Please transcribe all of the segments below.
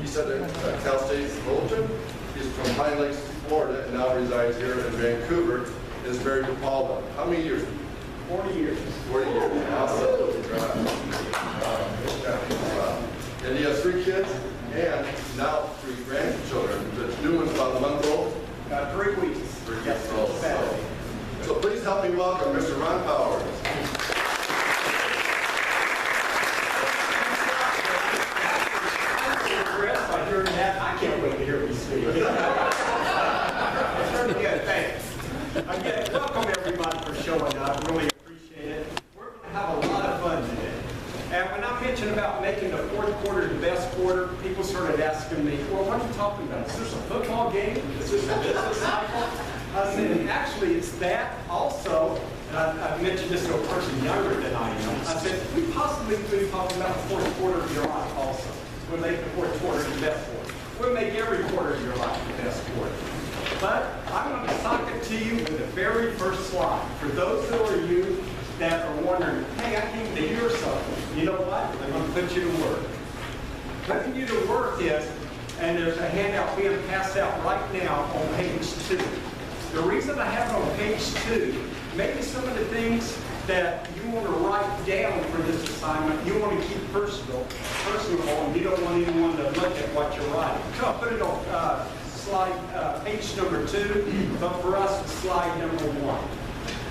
He's at Cal State Fullerton. He's from Pine Lakes, Florida, and now resides here in Vancouver. Is married to Paula. How many years? 40 years. 40 years. Awesome. And he has 3 kids and now 3 grandchildren. The new one's about a month old. 3 weeks. 3 Yes, weeks old. Saturday. So please help me welcome Mr. Ron Powers. By hearing that, I can't wait to hear you speak. Very good, thanks. Again, welcome everybody for showing up. Really appreciate it. We're going to have a lot of fun today. And when I mentioned about making the fourth quarter the best quarter, people started asking me, well, what are you talking about? Is this a football game? Is this a business cycle? I said, actually, it's that also. And I mentioned this to a person younger than I am. I said, we possibly could be talking about the fourth quarter of your life also. We'll make the fourth quarter the best quarter. We'll make every quarter of your life the best quarter. But I'm going to talk it to you with the very first slide. For those of you that are wondering, hey, I came to hear something. You know what? I'm going to put you to work. Putting you to work is, and there's a handout being passed out right now on page 2. The reason I have it on page 2, maybe some of the things that you want to write down for this assignment, you want to keep personal, and you don't want anyone to look at what you're writing. So I'll put it on slide, page number 2, but for us, it's slide number 1.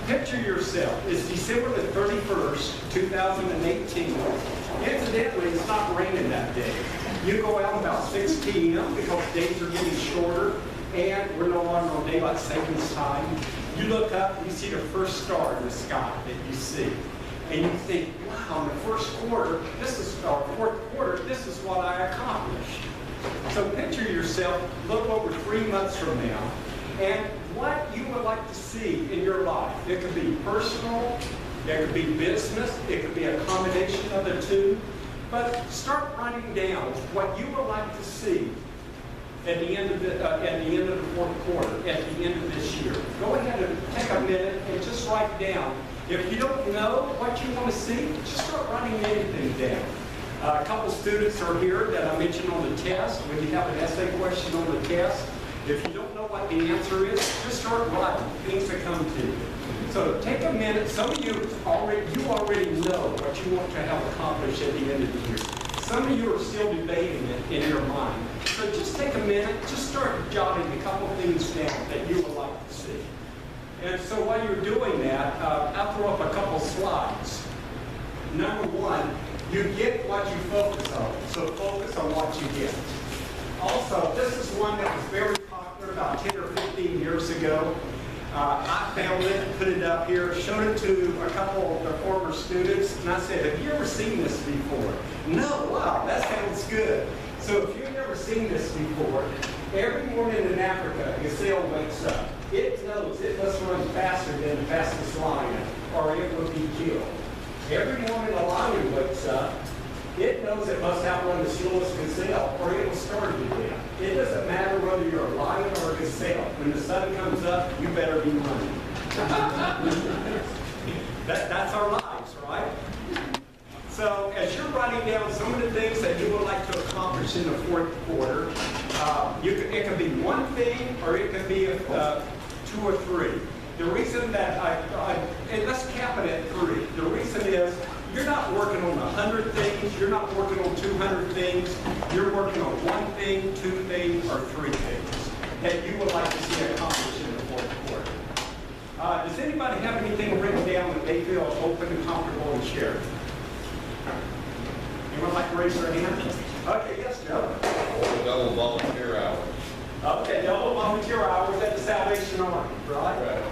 Picture yourself. It's December the 31st, 2018. Incidentally, it's not raining that day. You go out about 6 p.m. because days are getting shorter, and we're no longer on daylight savings time. You look up and you see the first star in the sky that you see. And you think, wow, in the first quarter, this is our fourth quarter, this is what I accomplished. So picture yourself, look over 3 months from now, and what you would like to see in your life. It could be personal, it could be business, it could be a combination of the two. But start writing down what you would like to see at the end of the fourth quarter, at the end of this year. Go ahead and take a minute and just write down. If you don't know what you want to see, just start writing anything down. A couple students are here that I mentioned on the test. When you have an essay question on the test, if you don't know what the answer is, just start writing things that come to you. So take a minute. Some of you already know what you want to have accomplished at the end of the year. Some of you are still debating it in your mind. So just take a minute, just start jotting a couple things down that you would like to see. And so while you're doing that, I'll throw up a couple slides. Number 1, you get what you focus on. So focus on what you get. Also, this is one that was very popular about 10 or 15 years ago. I found it, put it up here, showed it to a couple of the former students, and I said, have you ever seen this before? No, wow, that sounds good. So if you've never seen this before, every morning in Africa, a gazelle wakes up. It knows it must run faster than the fastest lion, or it will be killed. Every morning a lion wakes up, it knows it must outrun the slowest gazelle, or it will starve to death. It doesn't matter whether you're a lion or a gazelle. When the sun comes up, you better be running. That's our lives, right? So as you're writing down some of the things that you would like to accomplish in the fourth quarter, it could be one thing or it could be 2 or 3. The reason that and let's cap it at 3. The reason is you're not working on 100 things, you're not working on 200 things, you're working on 1 thing, 2 things, or 3 things that you would like to see accomplished in the fourth quarter. Does anybody have anything written down that they feel open and comfortable in sharing? Anyone like to raise their hand? Okay, yes, Joe. Double volunteer hours. Okay, double volunteer hours at the Salvation Army, right? Right.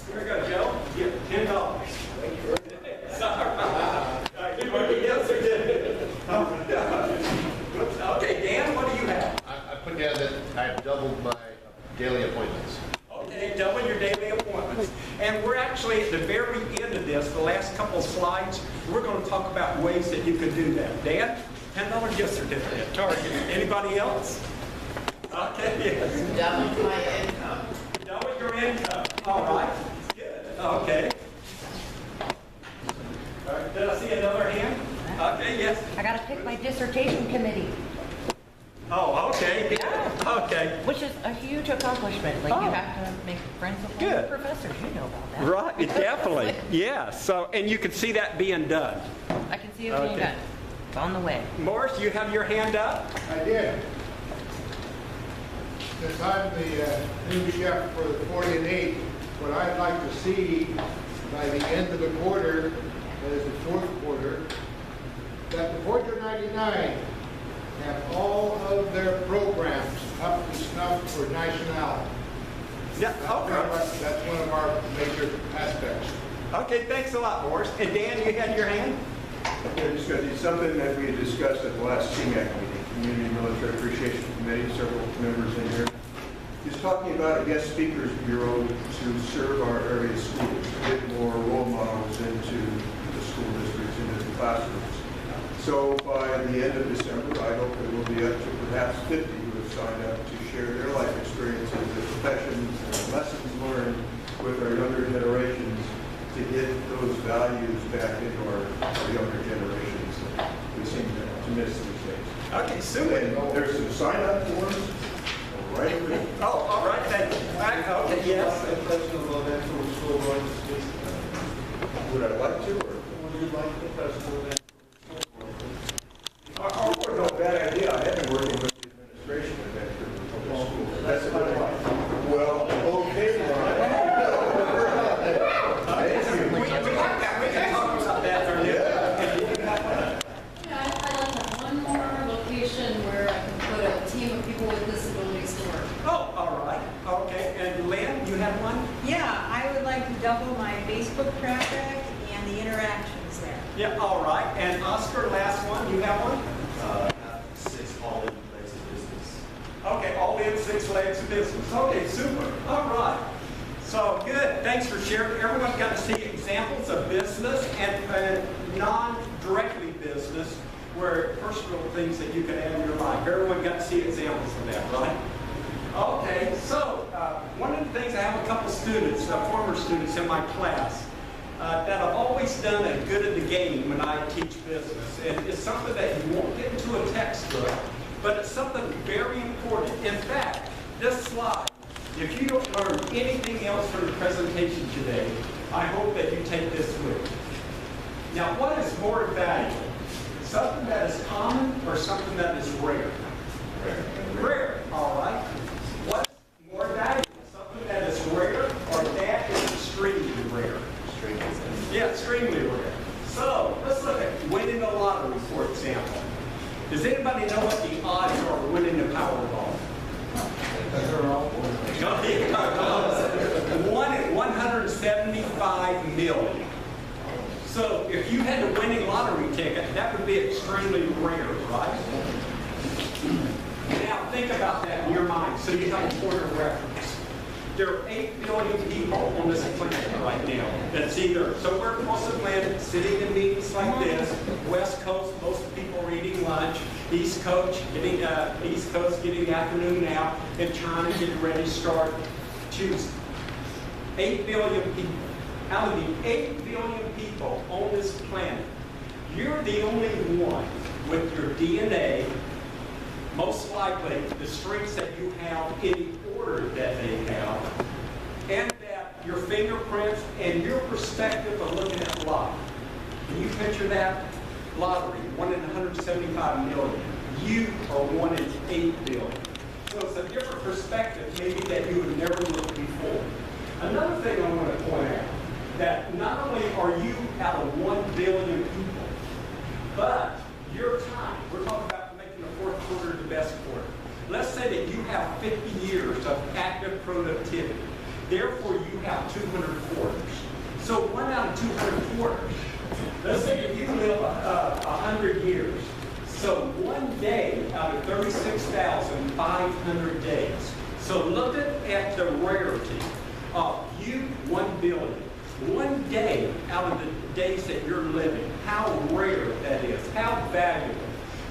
Here we go, Joe. You get $10. Sorry. Yes, we did. Okay, Dan, what do you have? I put down that I've doubled my daily appointments. Okay, double your daily appointments. And we're actually at the very end of this, the last couple slides, we're going to talk about ways that you could do that. Dan, $10 gift certificate, Target. Anybody else? Okay, yes. Double my income. Double your income. All right. Good. Okay. All right. Did I see another hand? Okay, yes. I got to pick my dissertation committee. okay, okay. Which is a huge accomplishment. Like, Oh. you have to make friends with all Good. the professors. You know about that. Right, definitely, yeah. So, and you can see that being done. I can see it being Okay. done. It's on the way. Morris, you have your hand up? I did. Since I'm the new chef for the 40 and 8, what I'd like to see by the end of the quarter, that is the fourth quarter, that the Portrait 99 have all of their programs up to snuff for national. Yeah, okay. That's one of our major aspects. Okay, thanks a lot, Morris. And Dan, you had your hand? Yeah, just got it's something that we had discussed at the last CMAC meeting, Community Military Appreciation Committee, several members in here. He's talking about a guest speakers bureau to serve our area schools, to get more role models into the school districts, into the classrooms. So by the end of December, I hope it will be up to perhaps 50 who have signed up to share their life experiences, their professions, and lessons learned with our younger generations to get those values back into our younger generations that we seem to miss these days. Okay, super. And there's some sign-up forms right over there. Oh, all right, thank you. Okay, yes. President Lodan from school going to speak. Would I like to, or? Would you like the president Lodan? Oh, no, bad idea. I have been working with the administration of that group of public schools. That's what I like. Well, okay, Ron. Thank you. We like that. We can talk about that. Yeah. Yeah, I'd like to have one more location where I can put a team of people with disabilities to work. Oh, all right. Okay, and Lynn, you have one? Yeah, I would like to double my Facebook traffic and the interactions there. Yeah, all right. And Oscar, last one. You have one? 6 all-in place of business. Okay, all in 6 legs of business. Okay, super. All right. So good. Thanks for sharing. Everyone got to see examples of business and non-directly business, where personal things that you can add in your life. Everyone got to see examples of that, right? Okay, so one of the things, I have a couple students, former students in my class, that have always done a good at the game when I teach business. And it's something that you won't get into a textbook, but it's something very important. In fact, this slide, if you don't learn anything else from the presentation today, I hope that you take this with you. Now, what is more valuable? Something that is common or something that is rare? Rare, all right. What's more valuable? Something that is rare or that is extremely rare? Yeah, extremely rare. So let's look at winning the lottery, for example. Does anybody know what the odds are of winning the Powerball? 1 in 175 million. So if you had a winning lottery ticket, that would be extremely rare, right? Now think about that in your mind, so you have a point of reference. There are 8 billion people on this planet right now. That's either somewhere across the planet, sitting in meetings like this. West Coast, most people are eating lunch. East Coast getting afternoon nap, and China getting ready to start Tuesday. 8 billion people. Out of the 8 billion people on this planet, you're the only one with your DNA, most likely the strengths that you have in the order that they have, and that your fingerprints and your perspective of looking at life. Can you picture that? Lottery, 1 in 175 million. You are 1 in 8 billion. So it's a different perspective maybe that you would never look before. Another thing I want to point out, that not only are you out of 1 billion people, but your time, we're talking about making the fourth quarter the best quarter. Let's say that you have 50 years of active productivity. Therefore, you have 200 quarters. So 1 out of 200 quarters. Let's say that you live 100 years. So 1 day out of 36,500 days. So look at the rarity of you, 1 billion. 1 day out of the days that you're living, how rare that is, how valuable.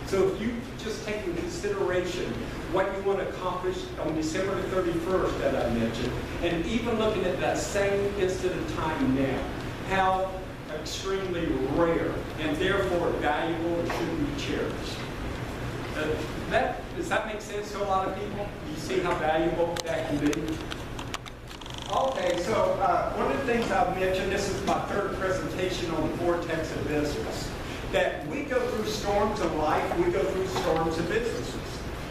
So if you just take in consideration what you want to accomplish on December the 31st that I mentioned, and even looking at that same instant of time now, how extremely rare and therefore valuable and should be cherished. Does that make sense to a lot of people? You see how valuable that can be? Okay, so one of the things I've mentioned, this is my third presentation on the vortex of business, that we go through storms of life, we go through storms of businesses.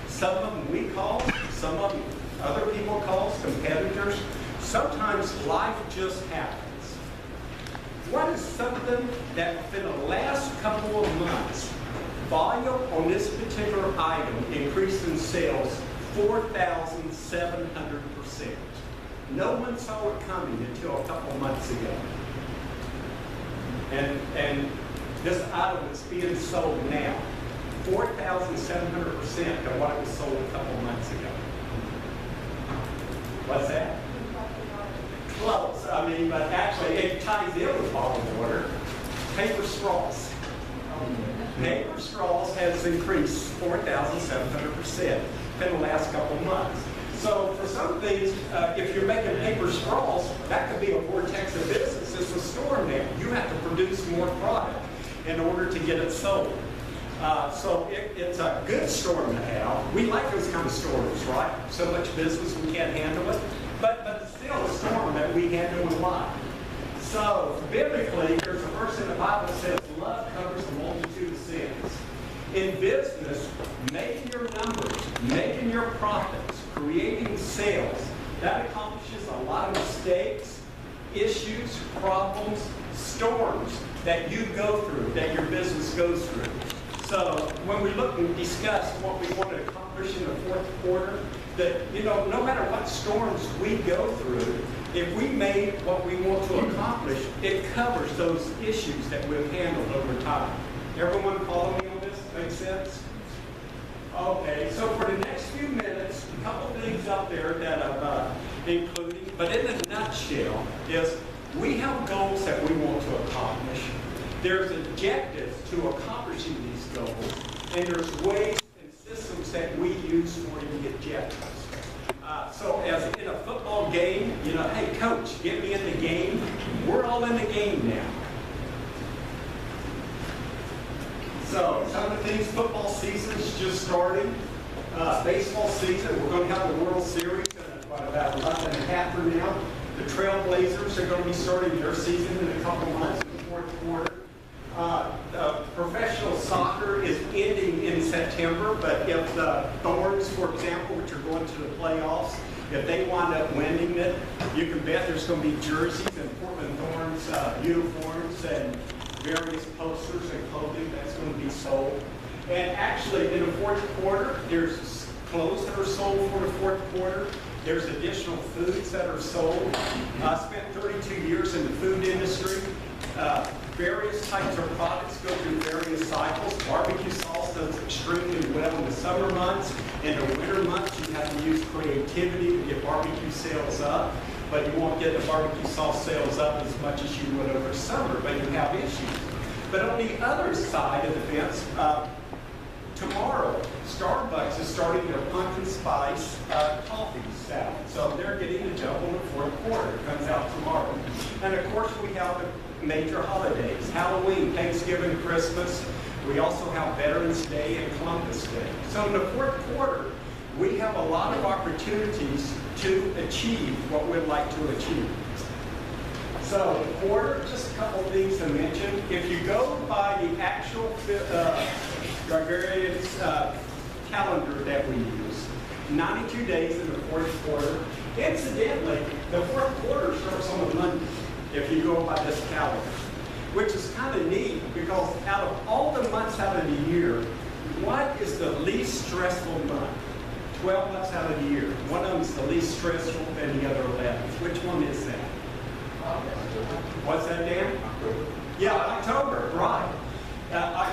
Some of them we cause, some of them other people cause, competitors. Sometimes life just happens. What is something that within the last couple of months, volume on this particular item increased in sales 4,700%. No one saw it coming until a couple months ago. And this item is being sold now 4,700% of what it was sold a couple months ago. What's that? Close. I mean, but actually it ties in with bottled water. Paper straws. Paper straws has increased 4,700% in the last couple months. So for some things, if you're making paper straws, that could be a vortex of business. It's a storm now. You have to produce more product in order to get it sold. So it's a good storm to have. We like those kind of storms, right? So much business we can't handle it. But it's still a storm that we handle with life. So biblically, there's a verse in the Bible that says, love covers a multitude of sins. In business, making your numbers, making your profits, creating sales, that accomplishes a lot of mistakes, issues, problems, storms that you go through, that your business goes through. So when we look and discuss what we want to accomplish in the fourth quarter, that, no matter what storms we go through, if we made what we want to accomplish, it covers those issues that we've handled over time. Everyone follow me on this? Make sense? Okay, so for the next few minutes, a couple things up there that I'm including, but in a nutshell, is we have goals that we want to accomplish. There's objectives to accomplishing these goals, and there's ways and systems that we use for the objectives. So as in a football game, hey coach, get me in the game. We're all in the game now. So some of the things, football season is just starting. Baseball season, we're going to have the World Series in about a month and a half from now. The Trailblazers are going to be starting their season in a couple months in the fourth quarter. Professional soccer is ending in September, but if the Thorns, for example, which are going to the playoffs, if they wind up winning it, you can bet there's going to be jerseys and Portland Thorns uniforms and various posters and clothing that's going to be sold. And actually, in the fourth quarter, there's clothes that are sold for the fourth quarter. There's additional foods that are sold. I spent 32 years in the food industry. Various types of products go through various cycles. Barbecue sauce does extremely well in the summer months. In the winter months, you have to use creativity to get barbecue sales up. But you won't get the barbecue sauce sales up as much as you would over summer, but you have issues. But on the other side of the fence, tomorrow, Starbucks is starting their pumpkin spice coffee salad. So they're getting a jump on the fourth quarter. It comes out tomorrow. And of course, we have the major holidays, Halloween, Thanksgiving, Christmas. We also have Veterans Day and Columbus Day. So in the fourth quarter, we have a lot of opportunities to achieve what we'd like to achieve. So the quarter, just a couple things to mention. If you go by the actual Gregorian calendar that we use, 92 days in the fourth quarter. Incidentally, the fourth quarter starts on a Monday, if you go by this calendar, which is kind of neat because out of all the months out of the year, what is the least stressful month? 12 months out of the year. One of them is the least stressful than the other 11. Which one is that? What's that, Dan? October. Yeah, October, right.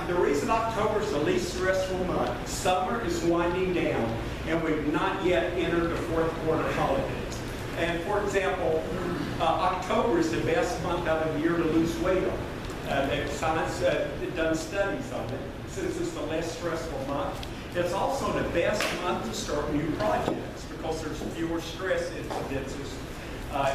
The reason October is the least stressful month, summer is winding down, and we've not yet entered the fourth quarter holidays. And for example, October is the best month out of the year to lose weight on. Science done studies on it, since it's the less stressful month. It's also the best month to start new projects because there's fewer stress incidences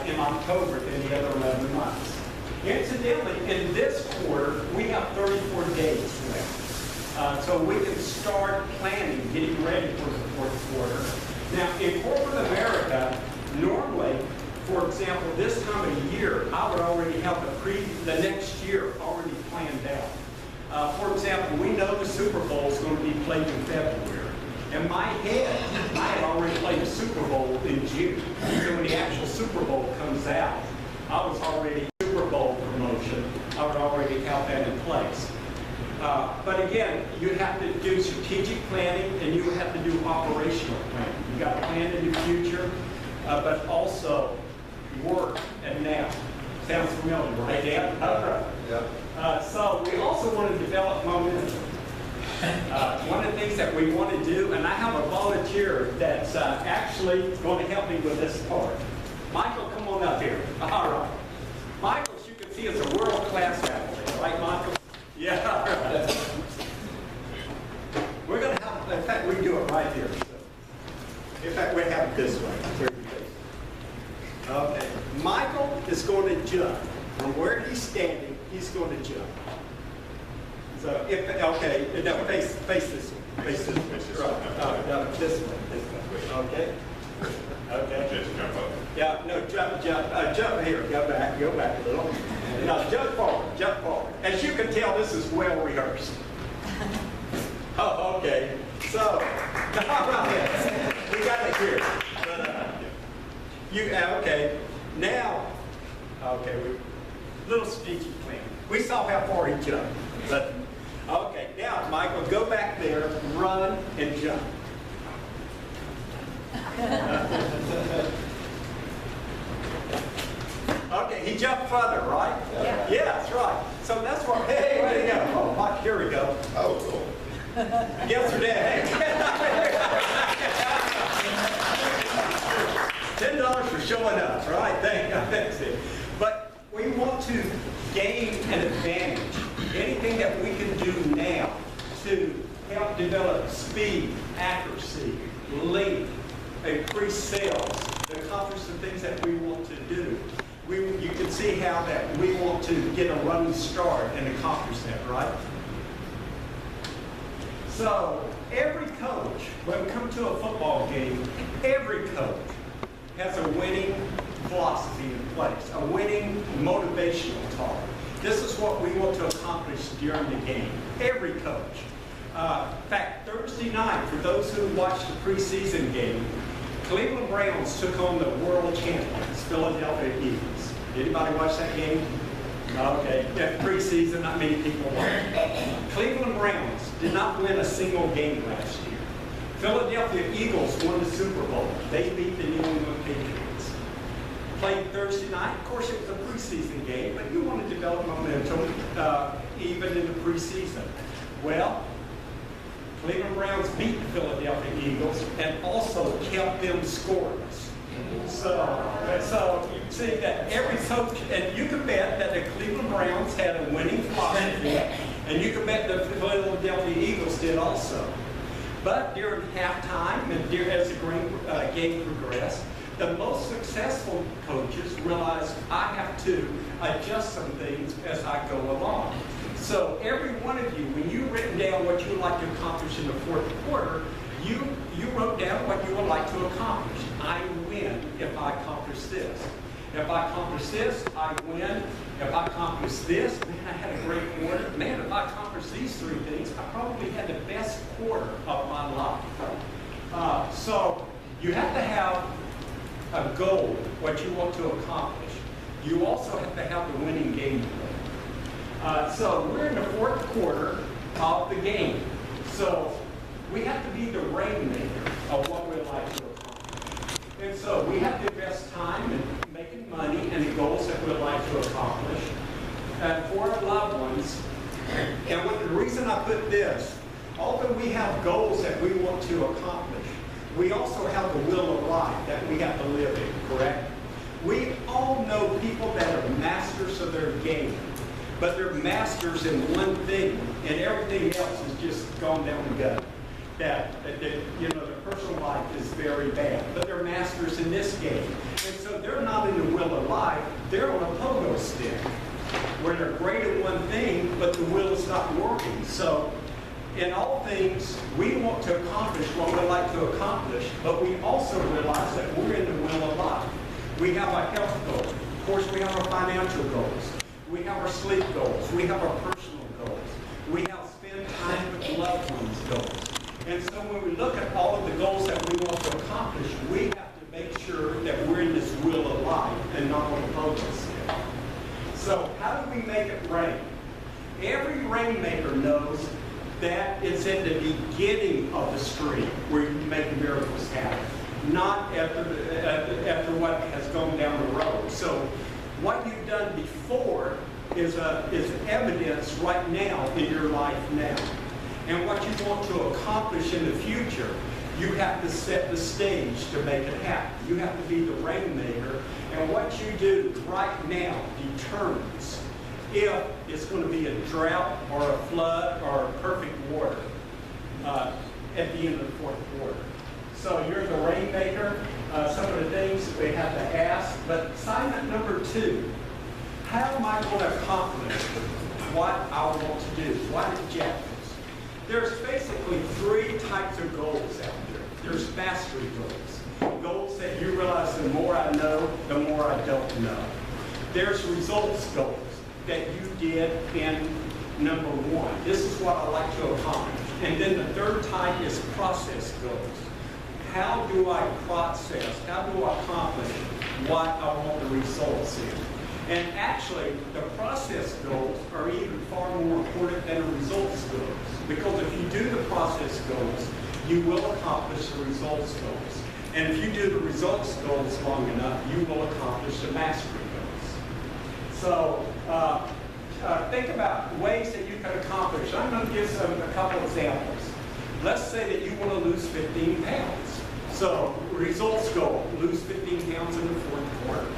in October than the other 11 months. Incidentally, in this quarter, we have 34 days left. so we can start planning, getting ready for the fourth quarter. Now, in corporate America, normally, for example, this time of year, I would already have the next year already planned out. For example, we know the Super Bowl is going to be played in February. In my head, I had already played the Super Bowl in June. So when the actual Super Bowl comes out, I was already Super Bowl promotion. I would already have that in place. But again, you have to do strategic planning and you have to do operational planning. You got to plan in the future, but also work and now. Sounds familiar, right, Dan? Yeah. So we also want to develop momentum. One of the things that we want to do, and I have a volunteer that's actually going to help me with this part. Michael, come on up here. All right. Michael, as you can see, is a world-class athlete, right, Michael? Yeah. All right. We're going to have, in fact, we can do it right here. So. In fact, we have it this way. Okay. Michael is going to jump. From where he's standing, he's going to jump. So, okay, no, face this way. Face this way. Right. No, this way. Okay. Okay. Just jump up. Yeah, no, jump here. Go back a little. No, jump forward. As you can tell, this is well rehearsed. Oh, okay. So, all right, we got it here. But, okay. Now, okay, little strategic plan. We saw how far he jumped. But, okay, now, Michael, go back there, run, and jump. Okay, he jumped further, right? Yeah. Yeah, that's right. So that's what, hey, way to go. Oh, Mike, here we go. Oh, cool. Yesterday, $10 for showing up, right? Thanks. But we want to gain an advantage. Anything that we can do now to help develop speed, accuracy, length, increase sales, accomplish the things that we want to do. You can see how that we want to get a running start and accomplish that, right? So every coach, when we come to a football game, every coach has a winning philosophy in place, a winning motivational talk. This is what we want to accomplish during the game. Every coach. In fact, Thursday night, for those who watched the preseason game, Cleveland Browns took on the world champions, Philadelphia Eagles. Anybody watch that game? Okay, that preseason, not many people watched. Cleveland Browns did not win a single game last year. Philadelphia Eagles won the Super Bowl. They beat the New England Patriots. Played Thursday night. Of course, it was a preseason game, but you want to develop momentum even in the preseason. Well, Cleveland Browns beat the Philadelphia Eagles and also kept them scoreless. So you see that every coach, and you can bet that the Cleveland Browns had a winning philosophy, and you can bet the Philadelphia Eagles did also. But during halftime and as the game progressed, the most successful coaches realized I have to adjust some things as I go along. So every one of you, when you written down what you would like to accomplish in the fourth quarter, you wrote down what you would like to accomplish. I win if I accomplish this. If I accomplish this, I win. If I accomplish this, man, I had a great quarter. Man, if I accomplish these three things, I probably had the best quarter of my life. So you have to have a goal, what you want to accomplish. You also have to have the winning game plan. So we're in the fourth quarter of the game. So we have to be the rainmaker of what we'd like to accomplish. And so we have to invest time in making money and the goals that we'd like to accomplish. And for our loved ones, and the reason I put this, although we have goals that we want to accomplish, we also have the will of life that we have to live in, correct? We all know people that are masters of their game, but they're masters in one thing, and everything else has just gone down the gut. That their personal life is very bad, but they're masters in this game. And so they're not in the will of life, they're on a pogo stick, where they're great at one thing, but the will is not working. So in all things, we want to accomplish what we like to accomplish, but we also realize that we're in the wheel of life. We have our health goals. Of course, we have our financial goals. We have our sleep goals. We have our personal goals. We have spend time with loved ones goals. And so when we look at all of the goals that we want to accomplish, we have to make sure that we're in this wheel of life and not on the focus. So how do we make it rain? Every rainmaker knows that it's in the beginning of the stream where you make miracles happen, not after what has gone down the road. So what you've done before is evidence right now in your life now. And what you want to accomplish in the future, you have to set the stage to make it happen. You have to be the rainmaker, and what you do right now determines if it's going to be a drought or a flood or a perfect water at the end of the fourth quarter. So you're the rainmaker. Some of the things we have to ask, but assignment number 2, how am I going to accomplish what I want to do? What objectives? There's basically 3 types of goals out there. There's mastery goals. Goals that you realize the more I know, the more I don't know. There's results goals that you did in number 1. This is what I like to accomplish. And then the 3rd type is process goals. How do I process? How do I accomplish what I want the results in? And actually, the process goals are even far more important than the results goals. Because if you do the process goals, you will accomplish the results goals. And if you do the results goals long enough, you will accomplish the mastery goals. So think about ways that you can accomplish. I'm going to give a couple examples. Let's say that you want to lose 15 pounds. So results goal, lose 15 pounds in the fourth quarter.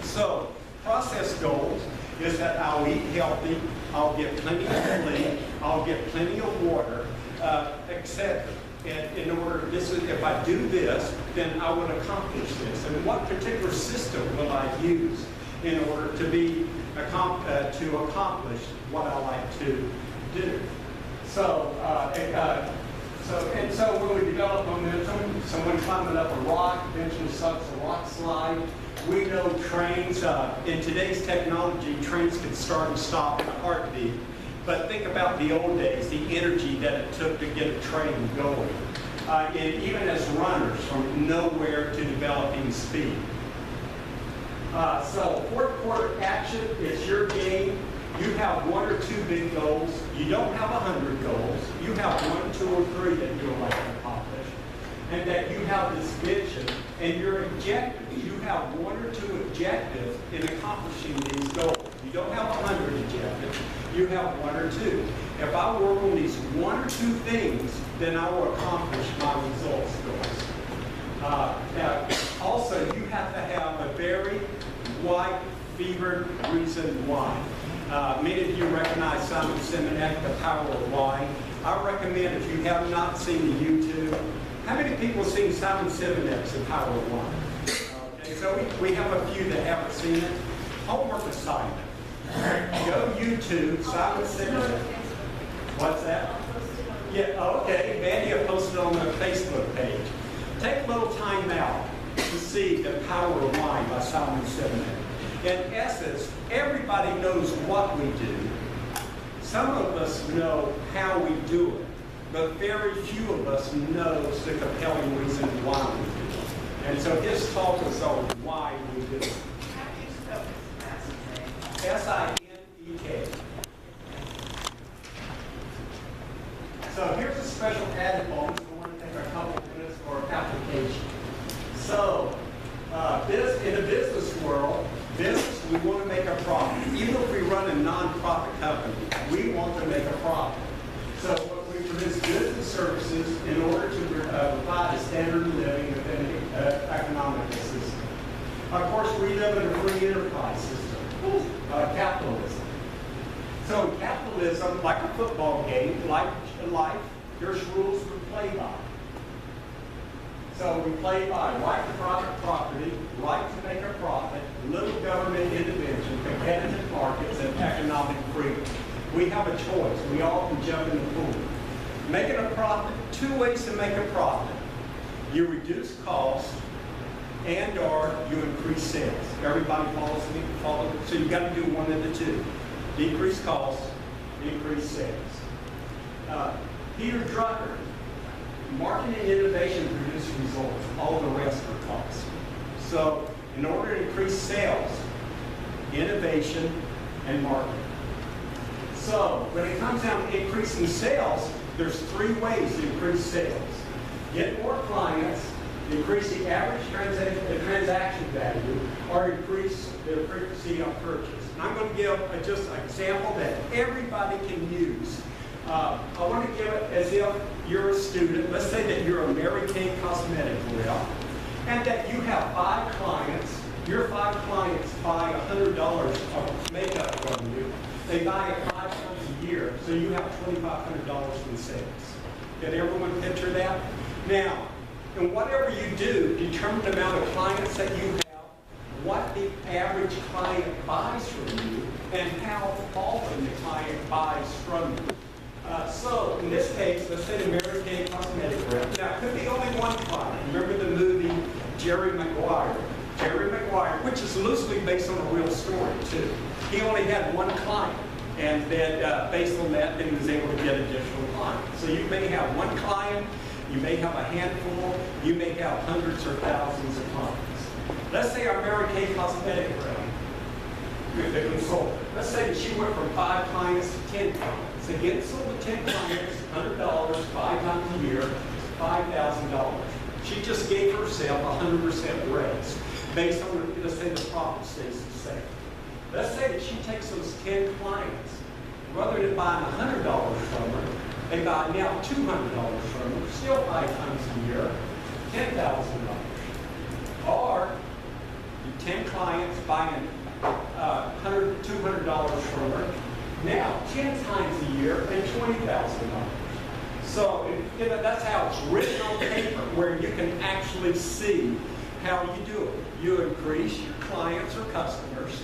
So process goals is that I'll eat healthy, I'll get plenty of sleep, I'll get plenty of water, etc. And in order, if I do this, then I will accomplish this. And what particular system will I use in order to accomplish what I like to do? So when we develop momentum, someone climbing up a rock, eventually sucks a rock slide. We know trains, in today's technology, trains can start and stop in a heartbeat. But think about the old days, the energy that it took to get a train going. And even as runners, from nowhere to developing speed. So fourth quarter action is your game. You have 1 or 2 big goals. You don't have 100 goals. You have 1, 2, or 3 that you would like to accomplish. And that you have this vision and your objectives. You have 1 or 2 objectives in accomplishing these goals. You don't have 100 objectives. You have 1 or 2. If I work on these 1 or 2 things, then I will accomplish my results goals. Now, also, you have to have a very white-fevered reason why. Many of you recognize Simon Sinek, The Power of Why. I recommend, if you have not seen the YouTube, how many people have seen Simon Sinek's The Power of Why? Okay, so we have a few that haven't seen it. Homework assignment. Go YouTube, Simon Sinek. What's that? Yeah, okay, Vandy posted on the Facebook page. Take a little time out to see The Power of Why by Simon Sinek. In essence, everybody knows what we do. Some of us know how we do it, but very few of us knows the compelling reason why we do it. And so his talk is on why we do it. How do you spell this last name? S-I-N-E-K. So here's a special added bonus. I want to take a couple minutes for application. So in the business world, we want to make a profit. Even if we run a non-profit company, we want to make a profit. So we produce goods and services in order to provide a standard of living within the economic system. Of course, we live in a free enterprise system, capitalism. So in capitalism, like a football game, like life, there's rules we play by. So we play by right to private property, right to make a profit, little government intervention, competitive markets, and economic freedom. We have a choice. We all can jump in the pool. Making a profit, two ways to make a profit. You reduce costs and/or you increase sales. Everybody follows me? So you've got to do one of the two. Decrease costs, increase sales. Peter Drucker, marketing and innovation produce results. All the rest are costs. So in order to increase sales, innovation, and marketing. So when it comes down to increasing sales, there's three ways to increase sales. Get more clients, increase the average transaction value, or increase their frequency of purchase. And I'm going to give just an example that everybody can use. I want to give it as if you're a student. Let's say that you're a Mary Kay Cosmetic rep, and that you have 5 clients. Your 5 clients buy $100 of makeup from you. They buy it 5 times a year, so you have $2,500 in sales. Can everyone picture that? Now, and whatever you do, determine the amount of clients that you have, what the average client buys from you, and how often the client buys from you. So, in this case, let's say the Mary Kay Cosmetic rep. Now, it could be only one client. Remember the movie Jerry Maguire? Jerry Maguire, which is loosely based on a real story, too. He only had one client, and then based on that, then he was able to get additional clients. So you may have one client, you may have a handful, you may have hundreds or thousands of clients. Let's say our Mary Kay Cosmetic rep, the consultant. Let's say that she went from 5 clients to 10 clients. Again, sold to 10 clients, $100, 5 times a year, $5,000. She just gave herself a 100% raise based on, let's say, the profit stays the same. Let's say that she takes those 10 clients, rather than buying $100 from her, they buy now $200 from her, still 5 times a year, $10,000. Or 10 clients buying $200 from her, now 10 times a year and $20,000. So that's how it's written on paper, where you can actually see how you do it. You increase your clients or customers.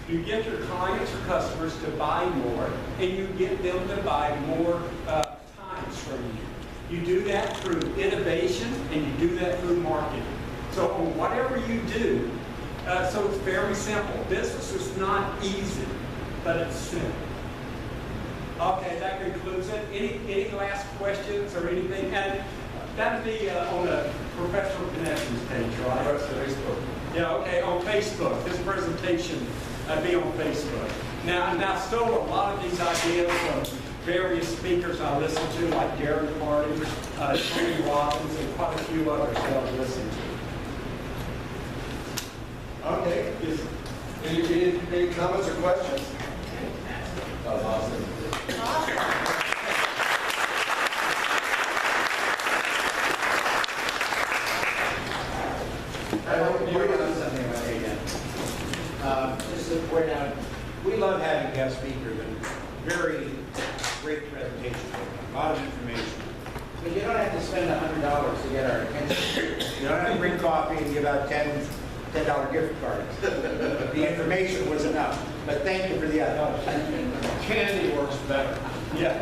You get your clients or customers to buy more, and you get them to buy more times from you. You do that through innovation, and you do that through marketing. So on whatever you do, so it's very simple. Business is not easy, but it's simple. Okay, that concludes it. Any last questions or anything? And that'll be on the Professional Connections page, right? That's Facebook. Yeah, okay, on Facebook. This presentation will be on Facebook. Now, I stole a lot of these ideas from various speakers I listened to, like Derek Hardy, Tony Robbins, and quite a few others that I've listened to. Okay. Any comments or questions? That was awesome. I want to point out something about it again. Just to point out, we love having guest speakers and very great presentations, a lot of information. But you don't have to spend $100 to get our attention. You don't have to bring coffee and give out $10 gift cards. The information was enough. But thank you for the other. Candy works better. Yeah.